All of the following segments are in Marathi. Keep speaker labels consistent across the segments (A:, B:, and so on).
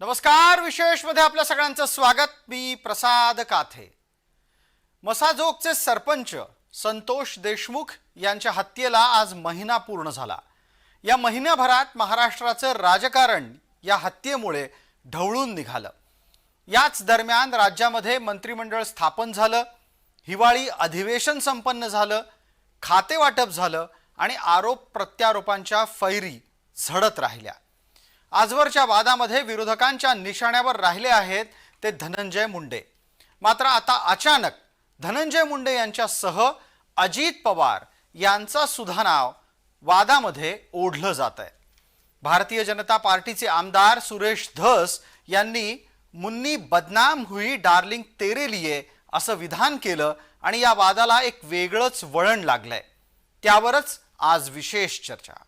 A: नमस्कार, विशेषमध्ये आपल्या सगळ्यांचं स्वागत। मी प्रसाद काथे। मसाजोगचे सरपंच संतोष देशमुख यांच्या हत्येला आज महिना पूर्ण झाला। या महिन्याभरात महाराष्ट्राचं राजकारण या हत्येमुळे ढवळून निघालं। याच दरम्यान राज्यामध्ये मंत्रिमंडळ स्थापन झालं, हिवाळी अधिवेशन संपन्न झालं, खाते वाटप झालं आणि आरोप प्रत्यारोपांच्या फैरी झडत राहिल्या। आजवरच्या वादामध्ये विरोधकांच्या निशाण्यावर राहिले आहेत ते धनंजय मुंडे। मात्र आता अचानक धनंजय मुंडे यांच्यासह अजित पवार यांचा सुद्धा नाव वादामध्ये ओढलं जात आहे। भारतीय जनता पार्टीचे आमदार सुरेश धस यांनी मुन्नी बदनाम हुई डार्लिंग तेरे लिए असं विधान केलं आणि या वादाला एक वेगळंच वळण लागलंय। त्यावरच आज विशेष चर्चा।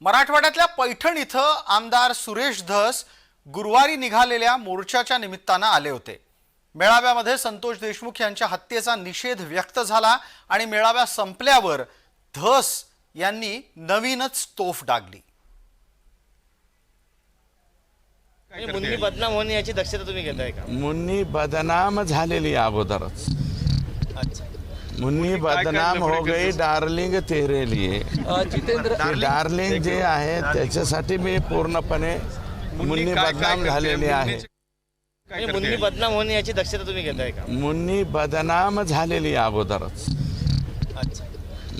A: मराठवाड्यातल्या पैठण इथं आमदार सुरेश धस गुरुवारी निघालेल्या मोर्चाच्या निमित्तानं आले होते। मेळाव्यामध्ये संतोष देशमुख यांच्या हत्येचा निषेध व्यक्त झाला आणि मेळावा संपल्यावर धस यांनी नवीनच तोफ डागली।
B: मुन्नी बदनाम होणे याची दक्षता तुम्ही घेताय का?
C: मुन्नी बदनाम झालेली अगोदरच।
B: अच्छा,
C: मुन्नी बदनाम हो गई डार्लिंग तेरे लिए। डार्लिंग जे आहे त्याच्यासाठी मी पूर्णपणे मुन्नी बदनाम झालेली आहे।
B: मुन्नी बदनाम होणे याची दक्षता तुम्ही घेताय का?
C: मुन्नी बदनाम झालेली अगोदरच।
B: अच्छा,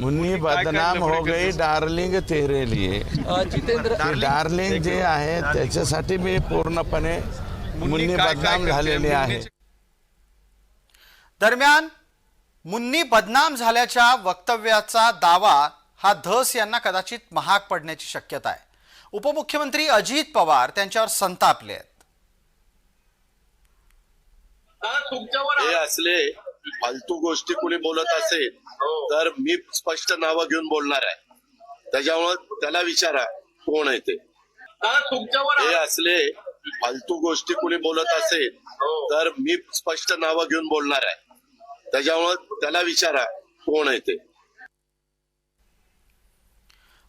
C: मुन्नी बदनाम हो गई डार्लिंग तेरे लिए। डार्लिंग जे आहे त्याच्यासाठी मी पूर्णपणे मुन्नी बदनाम झालेली आहे।
A: दरम्यान मुन्नी बदनाम झाल्याच्या वक्तव्याचा दावा हा धस यांना कदाचित महाग पडण्याची शक्यता आहे। उपमुख्यमंत्री अजित पवार त्यांच्यावर संतापले आहेत।
D: हे असले फालतू गोष्टी कुणी बोलत असेल तर मी स्पष्ट नावं घेऊन बोलणार आहे। त्याच्यामुळे त्याला विचारा कोण आहे ते। हे असले फालतू गोष्टी कुणी बोलत असेल तर मी स्पष्ट नावं घेऊन बोलणार आहे। त्याच्यामुळे त्याला विचारा कोण आहे ते।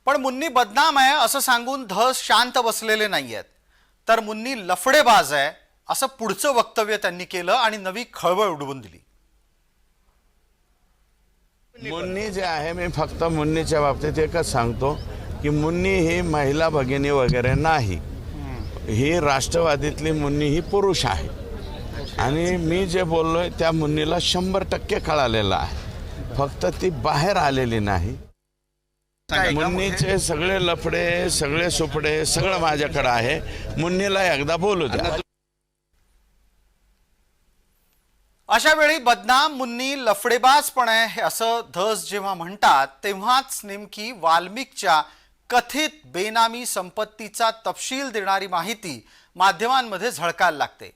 A: पण मुन्नी बदनाम आहे असं सांगून धस शांत बसलेले नाहीयेत, तर मुन्नी लफडेबाज आहे असं पुढचं वक्तव्य त्यांनी केलं आणि नवी खळबळ उडवून दिली।
C: मुन्नी जे आहे, मी फक्त मुन्नीच्या बाबतीत एकच सांगतो की मुन्नी ही महिला भगिनी वगैरे नाही। ही राष्ट्रवादीतली मुन्नी ही पुरुष आहे आणि मी जे बोललोय त्या मुन्नीला 100% कळालेलं आहे, फक्त ती बाहेर आलेली नाही। मुन्नीचे सगळे लफडे सगळे सुपडे सगळं माझ्याकडे आहे। मुन्नीला एकदा बोलू द्या।
A: अशा वेळी बदनाम मुन्नी लफडेबाज पण आहे असं धस जेव्हा म्हणतात तेव्हाच नेमकी वाल्मिकच्या कथित बेनामी संपत्तीचा तपशील देणारी माहिती माध्यमांमध्ये झळकायला लागते।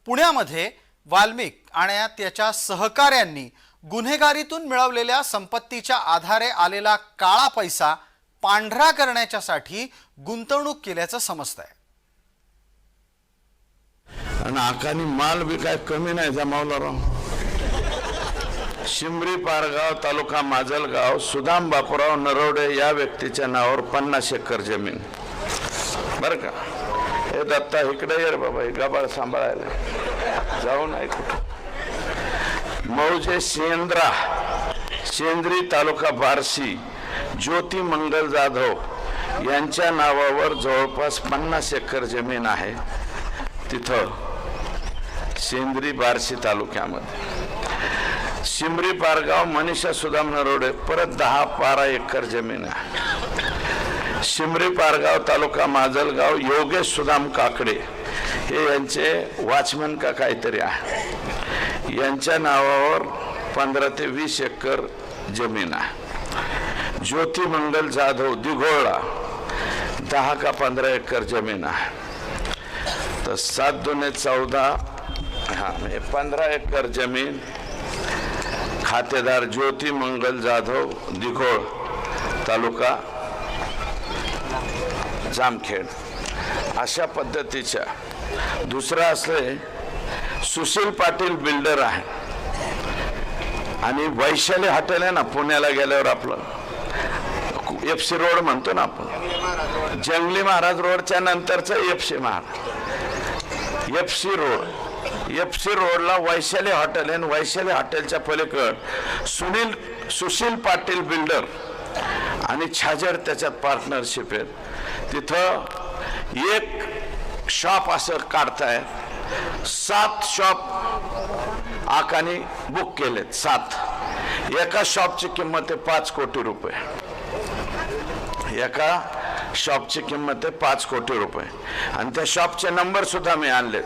A: पुण्यामध्ये वाल्मिक आणि त्याच्या सहकाऱ्यांनी गुन्हेगारीतून मिळवलेल्या संपत्तीच्या आधारे आलेला काळा पैसा पांढरा करण्यासाठी गुंतवणूक केल्याचं समजतंय।
C: आणि आकानी माल बी काय कमी नाही जमावला राव। शिंबरी पारगाव तालुका माजलगाव सुदाम बापूराव नरवडे या व्यक्तीच्या नावावर 50 एकर जमीन। बरं का, हे दत्ता इकडे ये रे बाबा, हे गबाळ सांभाळायला जाऊ नाही कुठं। मौजे शेंद्री तालुका बार्शी ज्योती मंगल जाधव यांच्या नावावर जवळपास 50 एकर जमीन आहे तिथं शेंद्री बार्शी तालुक्यामध्ये। शिंबरी पारगाव मनीषा सुदाम नरोडे परत 10-12 एकर जमीन आहे। शिंबरी पारगाव तालुका माजलगाव योगेश सुदाम काकडे हे यांचे वॉचमन का काहीतरी आहे, यांच्या नावावर 15 ते 20 एकर जमीन आहे। ज्योती मंगल जाधव दिघोळा 10 का 15 एकर जमीन आहे। तर 7 दुने 14 हाँ 15 एकर जमीन खातेदार ज्योती मंगल जाधव दिघोळ तालुका जामखेड अशा पद्धतीच्या. दुसरा असले सुशील पाटील बिल्डर आहे आणि वैशाली हॉटेल आहे ना पुण्याला गेल्यावर आपलं FC रोड म्हणतो ना आपण, जंगली महाराज रोडच्या नंतरचं FC रोडला वैशाली हॉटेल आहे. वैशाली हॉटेलच्या पलीकड सुशील पाटील बिल्डर आणि छाजर त्याच्यात पार्टनरशिप आहे. तिथं एक शॉप असं काढताय, 7 शॉप आकानी बुक केलेत. 7 एका शॉपची किंमत आहे 5 कोटी रुपये. एका शॉपची किंमत आहे 5 कोटी रुपये आणि त्या शॉपचे नंबर सुद्धा मी आणले.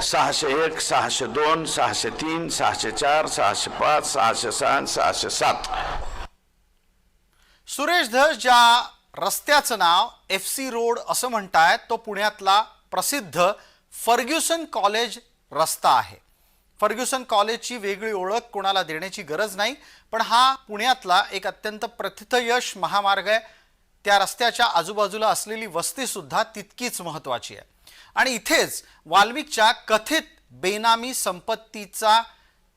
C: 601, 602, 603, 604, 605, 606, 607.
A: सुरेश धस ज्या रस्त्याचं नाव FC रोड असं म्हणतायत तो पुण्यातला प्रसिद्ध फर्ग्युसन कॉलेज रस्ता आहे. फर्ग्युसन कॉलेजची वेगळी ओळख कोणाला देण्याची गरज नाही, पण हा पुण्यातला एक अत्यंत प्रथितयश महामार्ग आहे. त्या रस्त्याच्या आजूबाजूला असलेली वस्ती सुद्धा तितकीच महत्त्वाची आहे आणि इथेच वाल्मिकच्या कथित बेनामी संपत्तीचा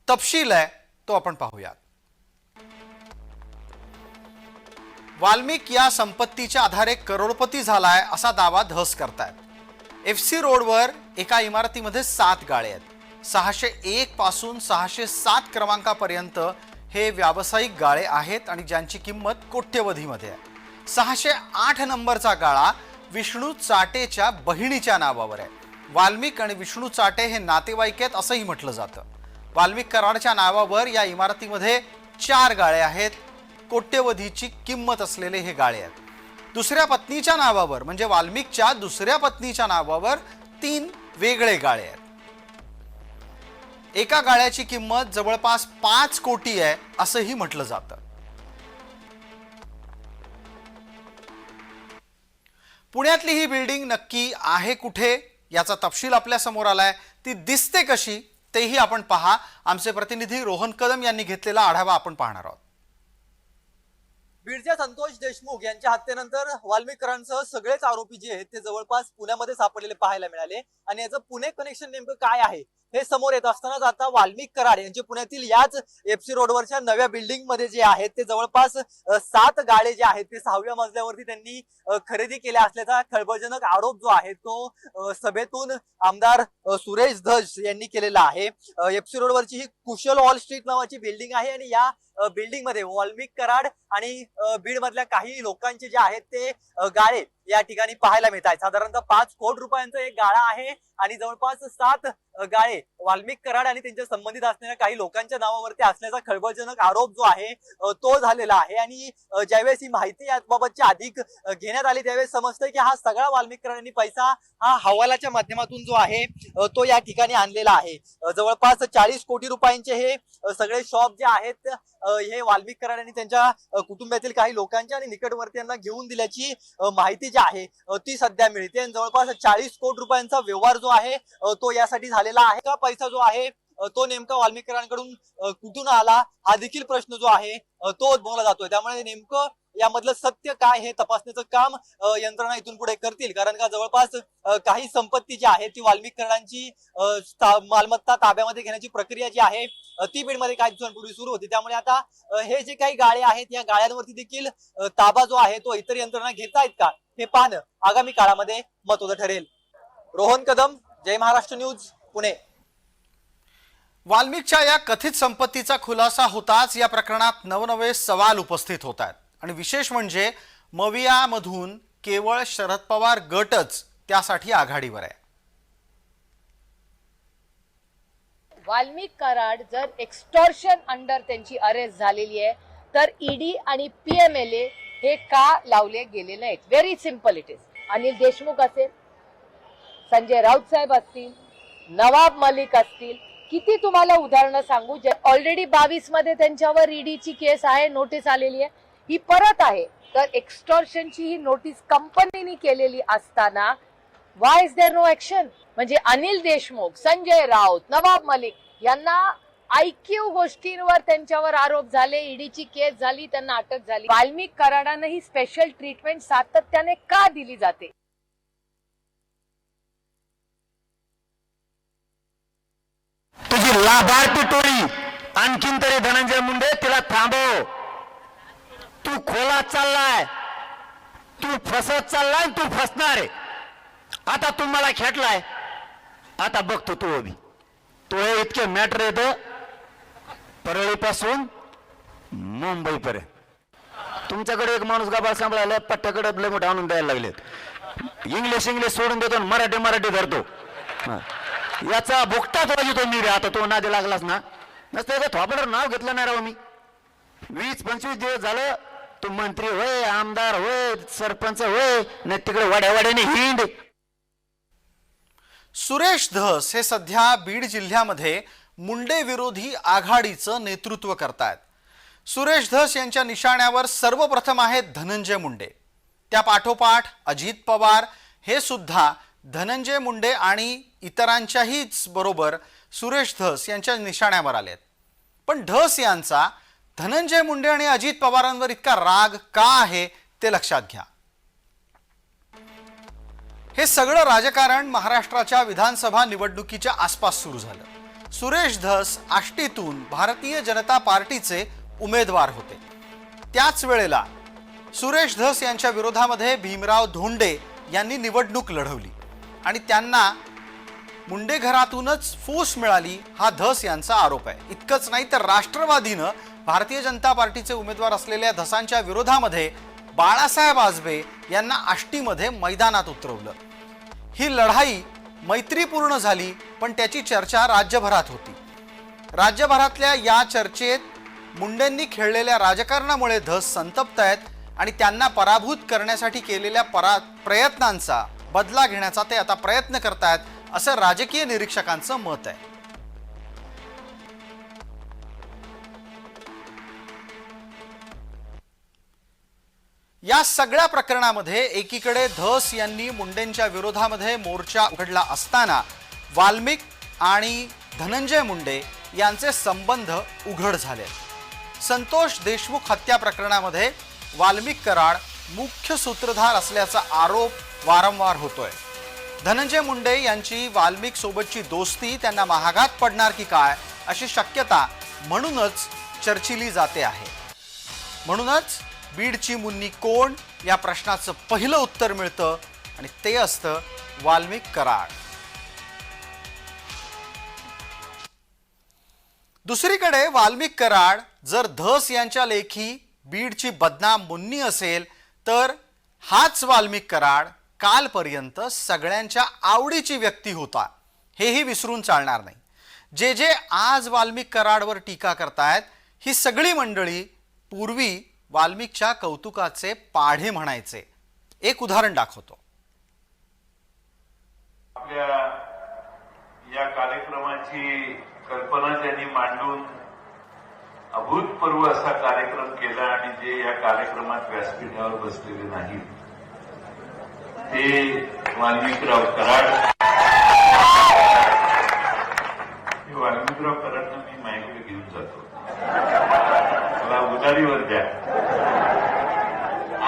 A: तपशील आहे तो आपण पाहूयात. वाल्मिक या संपत्तीच्या आधारे करोडपती झालाय असा दावा धस करतायत. FC रोडवर एका इमारतीमध्ये 7 गाळे आहेत. 601 पासून 607 क्रमांकापर्यंत हे व्यावसायिक गाळे आहेत आणि ज्यांची किंमत कोट्यवधीमध्ये आहे. 608 नंबरचा गाळा विष्णू चाटेच्या बहिणीच्या नावावर आहे. वाल्मिक आणि विष्णू चाटे हे नातेवाईक आहेत असंही म्हटलं जातं. वाल्मिक कराडच्या नावावर या इमारतीमध्ये 4 गाळे आहेत. कोट्यवधीची किंमत असलेले हे गाळे आहेत. दुसऱ्या पत्नीच्या नावावर म्हणजे वाल्मिकच्या दुसऱ्या पत्नीच्या नावावर 3 वेगळे गाळे आहेत. एका गाळ्याची किंमत जवळपास 5 कोटी आहे असंही म्हटलं जातं. पुण्यातली ही बिल्डिंग नक्की आहे कुठे याचा तपशील आपल्या समोर आलाय. ती दिसते कशी तेही आपण पहा. आमचे प्रतिनिधी रोहन कदम यांनी घेतलेला आढावा आपण पाहणार आहोत.
E: बीडच्या संतोष देशमुख यांच्या हत्येनंतर वाल्मिकरांसह सगळेच आरोपी जे आहेत ते जवळपास पुण्यामध्ये सापडलेले पाहायला मिळाले आणि याचं पुणे कनेक्शन नेमकं काय आहे हे समोर येत असतानाच आता वाल्मिक कराड यांचे पुण्यातील याच FC रोडवरच्या नव्या बिल्डिंग मध्ये जे आहेत ते जवळपास 7 गाळे जे आहेत ते 6व्या मजल्यावरती त्यांनी खरेदी केल्या असल्याचा खळबळजनक आरोप जो आहे तो सभेतून आमदार सुरेश धस यांनी केलेला आहे. FC रोडवरची ही कुशल हॉल स्ट्रीट नावाची बिल्डिंग आहे आणि या बिल्डिंग मध्ये वाल्मिक कराड आणि बीड मधल्या काही लोकांचे जे आहेत ते गाळे या ठिकाणी पाहायला मिळत आहेत. साधारणतः 5 कोटी रुपयांचा एक गाळा आहे आणि जवळपास 7 गाळे वाल्मिक कराड आणि त्यांच्या संबंधित असलेल्या काही लोकांच्या नावावरती असल्याचा खळबळजनक आरोप जो आहे तो झालेला आहे. आणि ज्यावेळेस ही माहिती याबाबतची अधिक घेण्यात आली त्यावेळेस समजतंय की हा सगळा वाल्मिक कराड यांनी पैसा हा हवालाच्या माध्यमातून जो आहे तो या ठिकाणी आणलेला आहे. जवळपास 40 कोटी रुपयांचे हे सगळे शॉप जे आहेत हे वाल्मिक कराड यांनी त्यांच्या कुटुंबातील काही लोकांच्या आणि निकटवर्तीयांना घेऊन दिल्याची माहिती जी आहे ती सध्या मिळते. आणि जवळपास 40 कोटी रुपयांचा व्यवहार जो आहे तो यासाठी झालेला आहे. का पैसा जो आहे तो नेमका वाल्मिकरांकडून कुठून आला हा देखील प्रश्न जो आहे तो उद्भवला जातोय. त्यामुळे नेमकं यामधलं सत्य काय हे तपासण्याचं काम यंत्रणा इथून पुढे करतील. कारण का जवळपास काही संपत्ती जी आहे ती वाल्मिक कराडांची मालमत्ता ताब्यामध्ये घेण्याची प्रक्रिया जी आहे ती बीडमध्ये काही दिवसांपूर्वी सुरू होती. त्यामुळे आता हे जे काही गाळे आहेत या गाळ्यांवरती देखील ताबा जो आहे तो इतर यंत्रणा घेतायत का हे पाहणं आगामी काळामध्ये महत्त्वाचं ठरेल. रोहन कदम, जय महाराष्ट्र न्यूज, पुणे.
A: वाल्मिकच्या या कथित संपत्तीचा खुलासा होताच या प्रकरणात नवनवे सवाल उपस्थित होत आहेत आणि विशेष म्हणजे मवियामधून केवळ शरद पवार गटच त्यासाठी आघाडीवर आहे.
F: वाल्मिक कराड जर एक्स्टॉर्शन अंडर त्यांची अरेस्ट झालेली आहे तर ईडी आणि PMLA हे का लावले गेले नाहीत? Very simple it is. Anil Deshmukh असेल, संजय राऊत साहेब असतील, नवाब मलिक असतील, किती तुम्हाला उदाहरणं सांगू जे ऑलरेडी 22 मध्ये त्यांच्यावर ईडीची केस आहे, नोटीस आलेली आहे, ही परत आहे. तर एक्स्टॉर्शनची ही नोटीस कंपनीने केलेली असताना why is there no action? म्हणजे अनिल देशमुख, संजय राऊत, नवाब मलिक यांना IQ गोष्टींवर त्यांच्यावर आरोप झाले, ईडीची केस झाली, त्यांना अटक झाली. वाल्मिक कराडांना ही स्पेशल ट्रीटमेंट सातत्याने का दिली जाते?
G: तुझी लाभार्थी टोळी आणखीन तरी धनंजय मुंडे तिला थांबव. तू खोलात चाललाय, तू फसत चाललाय, तू फसणार आहे. आता तू मला खेटलाय, आता बघतो तू उभी. तो इतके मॅटर येतं परळीपासून मुंबईपर्यंत. तुमच्याकडे एक माणूस गाभार सांभाळायला पट्ट्याकडे लय मोठा आणून द्यायला लागलेत. इंग्लिश सोडून देतो, मराठी धरतो. याचा भुकटाच वाजतो मी रे. आता तो नादी लागलास ना, नसतं थोपडर नाव घेतलं नाही राव मी. 20-25 दिवस झालं तू मंत्री होय, आमदार होय, सरपंच होय, नाही तिकडे वाड्याने हिंड.
A: सुरेश धस हे सध्या बीड जिल्ह्यामध्ये मुंडे विरोधी आघाडीचं नेतृत्व करतायत. सुरेश धस यांच्या निशाण्यावर सर्वप्रथम आहेत धनंजय मुंडे. त्या पाठोपाठ अजित पवार हे सुद्धा धनंजय मुंडे आणि इतरांच्याहीच बरोबर सुरेश धस यांच्या निशाण्यावर आलेत. पण धस यांचा धनंजय मुंडे आणि अजित पवारांवर इतका राग का आहे ते लक्षात घ्या. हे सगळं राजकारण महाराष्ट्राच्या विधानसभा निवडणुकीच्या आसपास सुरू झालं. सुरेश धस आष्टीतून भारतीय जनता पार्टीचे उमेदवार होते. त्याच वेळेला सुरेश धस यांच्या विरोधामध्ये भीमराव धोंडे यांनी निवडणूक लढवली आणि त्यांना मुंडे घरातूनच फूस मिळाली, हा धस यांचा आरोप आहे. इतकंच नाही तर राष्ट्रवादीनं भारतीय जनता पार्टीचे उमेदवार असलेल्या धसांच्या विरोधामध्ये बाळासाहेब आजबे यांना आष्टीमध्ये मैदानात उतरवलं. ही लढाई मैत्रीपूर्ण झाली, पण त्याची चर्चा राज्यभरात होती. राज्यभरातल्या या चर्चेत मुंडेंनी खेळलेल्या राजकारणामुळे धस संतप्त आहेत आणि त्यांना पराभूत करण्यासाठी केलेल्या प्रयत्नांचा बदला घेण्याचा ते आता प्रयत्न करतायत, असं राजकीय निरीक्षकांचं मत आहे. या सगळ्या प्रकरणामध्ये एकीकडे धस यांनी मुंडेंच्या विरोधामध्ये मोर्चा उघडला असताना वाल्मिक आणि धनंजय मुंडे यांचे संबंध उघड झाले. संतोष देशमुख हत्या प्रकरणामध्ये वाल्मिक कराड मुख्य सूत्रधार असल्याचा आरोप वारंवार होतोय. धनंजय मुंडे यांची वाल्मिक सोबतची दोस्ती त्यांना महागात पडणार की काय अशी शक्यता म्हणूनच चर्चिली जाते आहे. म्हणूनच बीडची मुन्नी कोण या प्रश्नाचं पहिलं उत्तर मिळतं आणि ते असतं वाल्मिक कराड. दुसरीकडे वाल्मिक कराड जर धस यांच्या लेखी बीडची बदनाम मुन्नी असेल, तर हाच वाल्मिक कराड कालपर्यंत सगळ्यांच्या आवडीची व्यक्ती होता, हेही विसरून चालणार नाही. जे जे आज वाल्मिक कराडवर टीका करतायत, ही सगळी मंडळी पूर्वी वाल्मिकच्या कौतुकाचे पाढे म्हणायचे. एक उदाहरण दाखवतो.
H: आपल्या या कार्यक्रमाची कल्पना त्यांनी मांडून अभूतपूर्व असा कार्यक्रम केला आणि जे या कार्यक्रमात व्यासपीठावर बसलेले नाहीत ते वाल्मिकराव कराड. वाल्मिकराव कराडनं मी माझ्याकडे घेऊन जातो, मला उधारीवर द्या.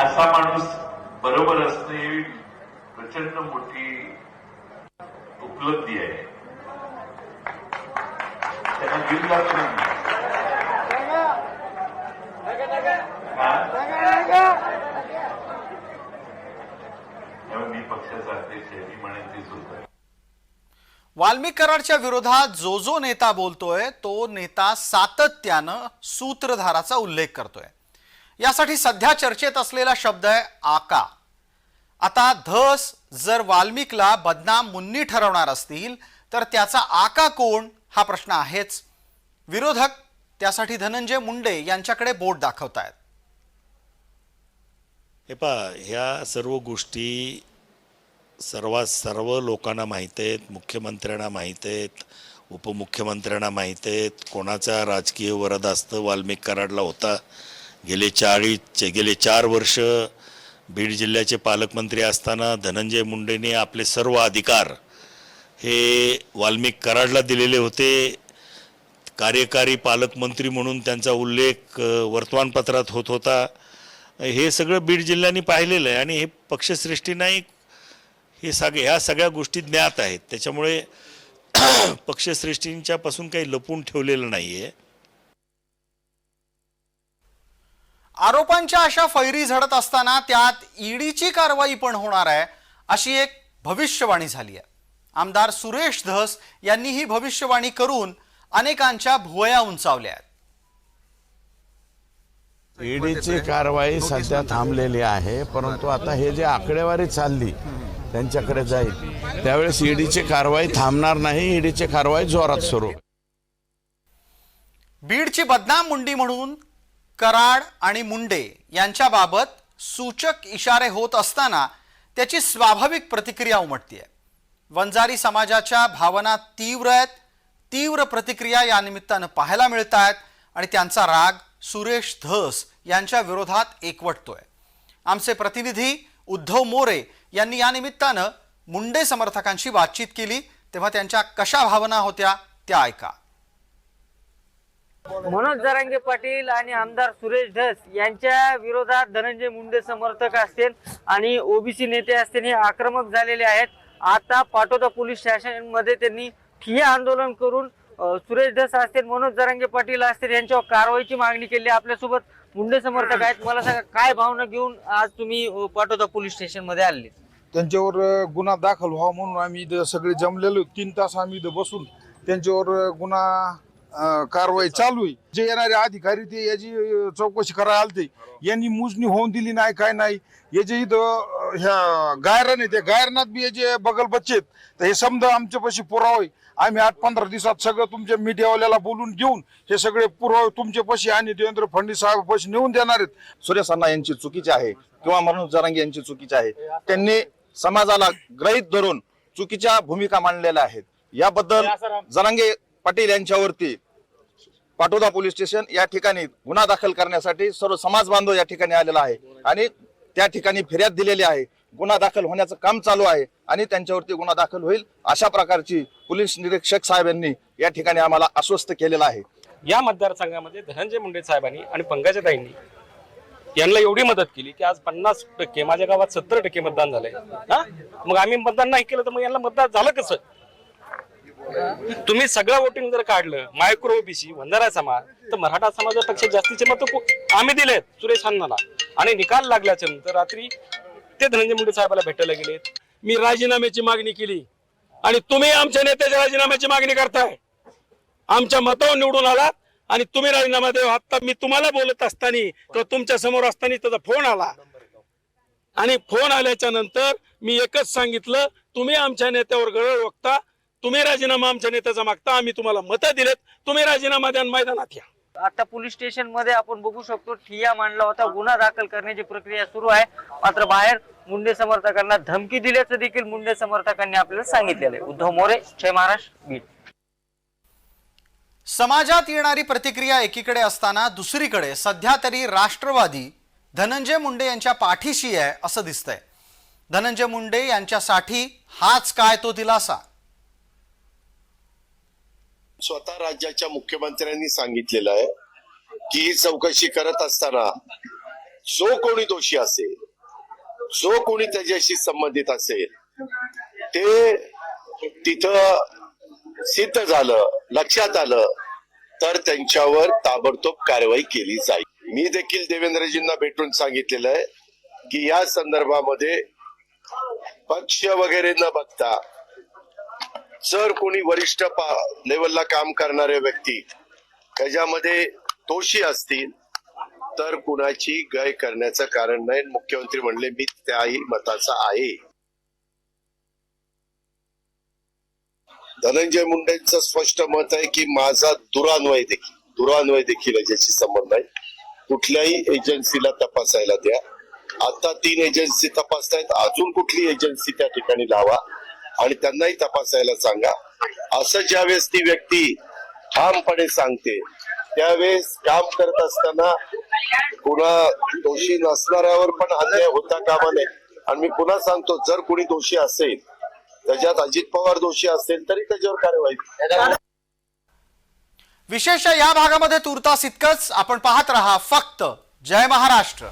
H: असा माणूस बरोबर असणं ही प्रचंड मोठी उपलब्धी आहे. त्यांना घेऊन जातो ना मी पक्षाचा अध्यक्ष आहे, मी म्हणेन तेच होतं.
A: वाल्मिक कराडच्या विरोधात जो जो नेता बोलतोय तो नेता सातत्यानं सूत्रधाराचा उल्लेख करतोय. यासाठी सध्या चर्चेत असलेला शब्द आहे आका. आता धस जर वाल्मिकला बदनाम मुन्नी ठरवणार असतील तर त्याचा आका कोण हा प्रश्न आहेच. विरोधक त्यासाठी धनंजय मुंडे यांच्याकडे बोट दाखवतायत.
I: हे पहा, ह्या सर्व गोष्टी सर्व लोकांना माहीत आहेत, मुख्यमंत्र्यांना माहीत आहेत, उपमुख्यमंत्र्यांना माहीत आहेत. कोणाचा राजकीय वरदास्त वाल्मिक कराडला होता. गेले 4 वर्ष बीड जिल्ह्याचे पालकमंत्री असताना धनंजय मुंडेंनी आपले सर्व अधिकार हे वाल्मिक कराडला दिलेले होते. कार्यकारी पालकमंत्री म्हणून त्यांचा उल्लेख वर्तमानपत्रात होत होता. हे सगळं बीड जिल्ह्याने पाहिलेलं आहे आणि हे पक्षश्रेष्ठी नाही, हे ह्या सगळ्या गोष्टी ज्ञात आहेत. त्याच्यामुळे पक्षश्रेष्ठींच्या पासून काही लपून ठेवलेलं नाहीये.
A: आरोपांच्या अशा फैरी झडत असताना त्यात ईडीची कारवाई पण होणार आहे अशी एक भविष्यवाणी झाली आहे. आमदार सुरेश धस यांनी ही भविष्यवाणी करून अनेकांच्या भुवया उंचावल्या आहेत.
J: ईडीची कारवाई सध्या थांबलेली आहे, परंतु आता हे जे आकडेवारी चालली त्यांच्याकडे जाईल त्यावेळेस ईडीची कारवाई थांबणार नाही. ईडीची कारवाई जोरात सुरू.
A: बीडची बदनाम मुंडी म्हणून कराड आणि मुंडे यांच्याबाबत सूचक इशारे होत असताना त्याची स्वाभाविक प्रतिक्रिया उमटते आहे. वंजारी समाजाच्या भावना तीव्र आहेत. तीव्र प्रतिक्रिया या निमित्तानं पाहायला मिळत आहेत आणि त्यांचा राग सुरेश धस यांच्या विरोधात एकवटतोय. आमचे प्रतिनिधी उद्धव मोरे यांनी या निमित्तानं मुंडे समर्थकांशी बातचीत केली, तेव्हा त्यांच्या कशा भावना होत्या त्या ऐका.
E: मनोज जरांगे पाटील आणि आमदार सुरेश धस यांच्या विरोधात धनंजय मुंडे समर्थक असतील आणि ओबीसी नेते असतील हे आक्रमक झालेले आहेत. आता पाटोदा पोलीस स्टेशन मध्ये त्यांनी ठिय्या आंदोलन करून सुरेश धस असतील, मनोज जरांगे पाटील असतील यांच्यावर कारवाईची मागणी केली. आपल्यासोबत मुंडे समर्थक आहेत. मला सांगा, काय भावना घेऊन आज तुम्ही पाटोदा पोलीस स्टेशन मध्ये आले?
K: त्यांच्यावर गुन्हा दाखल व्हावा म्हणून आम्ही इथं सगळे जमलेलो. 3 तास आम्ही इथं बसून त्यांच्यावर गुन्हा कारवाई चालू आहे. जे येणारे अधिकारी ते याची चौकशी करायला आलते, यांनी मोजणी होऊन दिली नाही, काय नाही. हे जे इथं ह्या गायरान आहे त्या गायरनात बी हे जे बगल बच्चेत, तर हे समजा आमच्यापाशी पुरावे आम्ही 8-15 दिवसात सगळं तुमच्या मीडियावाल्याला बोलून घेऊन हे सगळे पुरावे तुमच्यापाशी आणि देवेंद्र फडणवीस साहेबांपाशी नेऊन देणार आहेत.
L: सुरेश अण्णा यांची चुकीची आहे किंवा मनोज जरांगे यांची चुकीची आहे. त्यांनी समाजाला गृहीत धरून चुकीच्या भूमिका मांडलेल्या आहेत. याबद्दल जरांगे पाटील यांच्यावरती पाटोदा पोलीस स्टेशन या ठिकाणी गुन्हा दाखल करण्यासाठी सर्व समाज बांधव या ठिकाणी आलेला आहे आणि त्या ठिकाणी फिर्याद दिलेली आहे. गुन्हा दाखल होण्याचं काम चालू आहे आणि त्यांच्यावरती गुन्हा दाखल होईल अशा प्रकारची पोलीस निरीक्षक साहेब यांनी या ठिकाणी आम्हाला आश्वस्त केलेलं आहे.
M: या मतदारसंघामध्ये धनंजय मुंडे साहेबांनी आणि पंकजाताईंनी यांना एवढी मदत केली की आज 50%, माझ्या गावात 70% मतदान झालंय. मग आम्ही मतदान नाही केलं तर मग यांना मतदान झालं कसं? तुम्ही सगळं वोटिंग जर काढलं, मायक्रो ओबीसी, वंजारा समाज, तर मराठा समाजापेक्षा जास्तीचे मत आम्ही दिलेत सुरेश अण्णाला. आणि निकाल लागल्याच्या नंतर रात्री ते धनंजय मुंडे साहेबाला भेटायला गेलेत.
K: मी राजीनाम्याची मागणी केली आणि तुम्ही आमच्या नेत्याच्या राजीनाम्याची मागणी करताय. आमच्या मतावर निवडून आलात आणि तुम्ही राजीनामा द्या. आता मी तुम्हाला बोलत असताना किंवा तुमच्या समोर असताना त्याचा फोन आला आणि फोन आल्याच्या नंतर मी एकच सांगितलं, तुम्ही आमच्या नेत्यावर गरळ ओकता, तुम्ही राजीनामा आमच्या नेत्याचा मागता, आम्ही तुम्हाला मतं दिलेत, तुम्ही राजीनामा द्या, मैदानात या.
E: आता पोलीस स्टेशन मध्ये आपण बघू शकतो ठिय्या मांडला होता. गुन्हा दाखल करण्याची प्रक्रिया सुरू आहे. मात्र बाहेर मुंडे समर्थकांना धमकी दिल्याचं देखील मुंडे समर्थकांनी आपल्याला सांगितलेलं आहे. उद्धव मोरे, जय महाराष्ट्र, बीड.
A: समाजात येणारी प्रतिक्रिया एकीकडे असताना दुसरीकडे सध्या तरी राष्ट्रवादी धनंजय मुंडे यांच्या पाठीशी आहे असं दिसतंय. धनंजय मुंडे यांच्यासाठी हाच काय तो दिलासा.
D: स्वतः राज्याच्या मुख्यमंत्र्यांनी सांगितलेलं आहे की ही चौकशी करत असताना जो कोणी दोषी असेल, जो कोणी त्याच्याशी संबंधित असेल, ते तिथं सिद्ध झालं, लक्षात आलं तर त्यांच्यावर ताबडतोब कारवाई केली जाईल. मी देखील देवेंद्रजींना भेटून सांगितलेलं आहे की या संदर्भामध्ये पक्ष वगैरे न बघता जर कोणी वरिष्ठ लेवलला काम करणारे व्यक्ती त्याच्यामध्ये दोषी असतील तर कुणाची गय करण्याचं कारण नाही. मुख्यमंत्री म्हणले मी त्याही मताचा आहे. धनंजय मुंडेंचं स्पष्ट मत आहे की माझा दुरान्वय देखील याच्याशी संबंध आहे. कुठल्याही एजन्सीला तपासायला द्या. आता 3 एजन्सी तपासतायत, अजून कुठली एजन्सी त्या ठिकाणी लावा आणि त्यांनाही तपासायला सांगा. असं ज्यावेळेस ती व्यक्ती ठामपणे सांगते त्यावेळेस काम करत असताना पुन्हा दोषी नसणाऱ्यावर पण अन्याय होता कामा नये. आणि मी पुन्हा सांगतो, जर कोणी दोषी असेल, त्याच्यात अजित पवार दोषी असेल तरी त्याच्यावर कारवाई.
A: विशेष या भागामध्ये तुर्तास इतकंच. आपण पाहत रहा फक्त जय महाराष्ट्र.